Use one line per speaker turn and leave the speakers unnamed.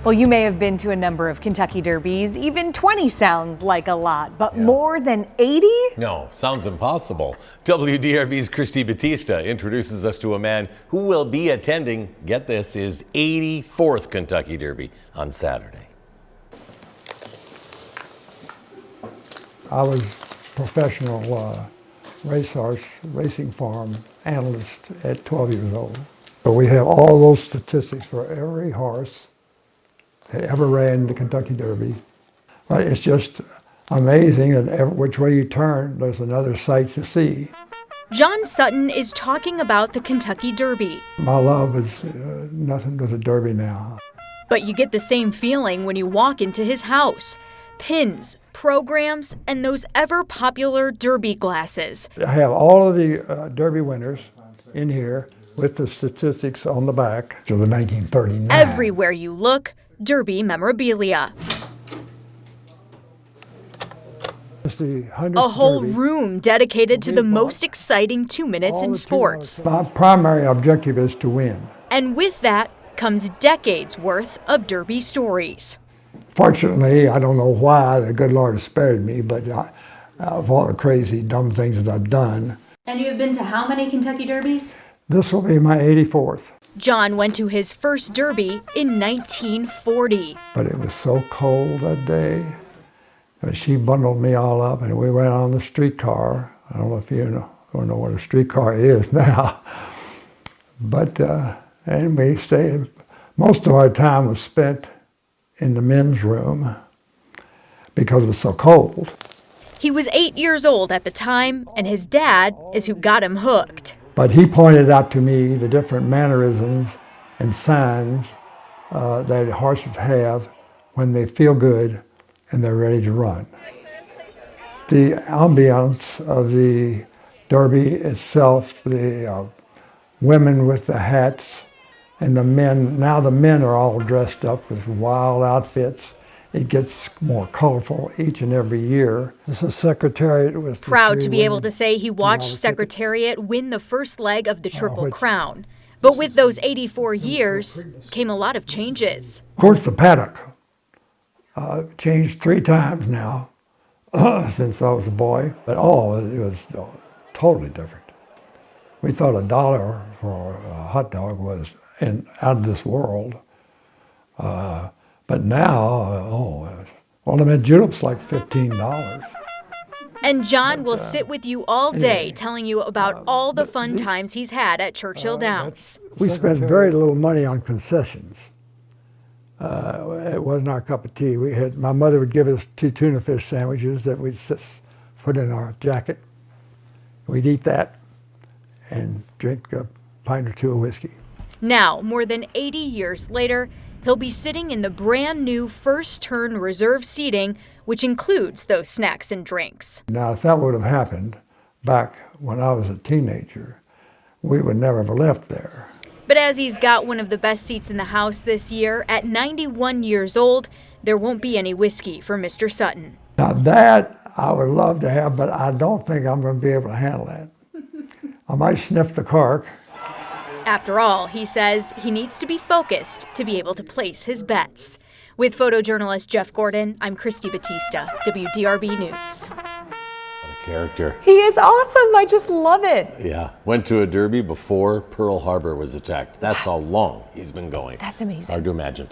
Well, you may have been to a number of Kentucky Derbies. Even 20 sounds like a lot, but more than 80?
No, sounds impossible. WDRB's Christy Batista introduces us to a man who will be attending, get this, his 84th Kentucky Derby on Saturday.
I was professional racehorse racing farm analyst at 12 years old. So we have all those statistics for every horse that ever ran the Kentucky Derby. But it's just amazing that which way you turn, there's another sight to see.
John Sutton is talking about the Kentucky Derby.
My love is nothing but the Derby now.
But you get the same feeling when you walk into his house. Pins, programs, and those ever-popular Derby glasses.
I have all of the Derby winners in here with the statistics on the back to the 1939.
Everywhere you look, Derby memorabilia. A whole room dedicated to the most exciting 2 minutes in sports.
My primary objective is to win.
And with that comes decades worth of Derby stories.
Fortunately, I don't know why the good Lord has spared me, but of all the crazy, dumb things that I've done.
And you've been to how many Kentucky Derbies?
This will be my 84th.
John went to his first Derby in 1940.
But it was so cold that day. She bundled me all up and we went on the streetcar. I don't know if you don't know what a streetcar is now. But, and we stayed, most of our time was spent in the men's room because it was so cold.
He was 8 years old at the time, and his dad is who got him hooked.
But he pointed out to me the different mannerisms and signs that horses have when they feel good and they're ready to run. The ambiance of the Derby itself, the women with the hats, and the men, now the men are all dressed up with wild outfits. It gets more colorful each and every year. This is Secretariat with
proud to be able to say he watched Secretariat win the first leg of the Triple Crown. But with those 84 years came a lot of changes.
Of course, the paddock changed 3 times now since I was a boy. But it was totally different. We thought $1 for a hot dog was out of this world. But now, well, I mean, juleps like $15.
And John will sit with you all day telling you about all the fun times he's had at Churchill Downs.
We spent very little money on concessions. It wasn't our cup of tea. My mother would give us 2 tuna fish sandwiches that we'd just put in our jacket. We'd eat that and drink a pint or 2 of whiskey.
Now, more than 80 years later, he'll be sitting in the brand new first turn reserve seating, which includes those snacks and drinks.
Now, if that would have happened back when I was a teenager, we would never have left there.
But as he's got one of the best seats in the house this year, at 91 years old, there won't be any whiskey for Mr. Sutton.
Now that I would love to have, but I don't think I'm going to be able to handle that. I might sniff the cork.
After all, he says he needs to be focused to be able to place his bets. With photojournalist Jeff Gordon, I'm Christy Batista, WDRB News.
What a character.
He is awesome. I just love it.
Yeah, went to a Derby before Pearl Harbor was attacked. That's how long he's been going.
That's amazing.
Hard to imagine.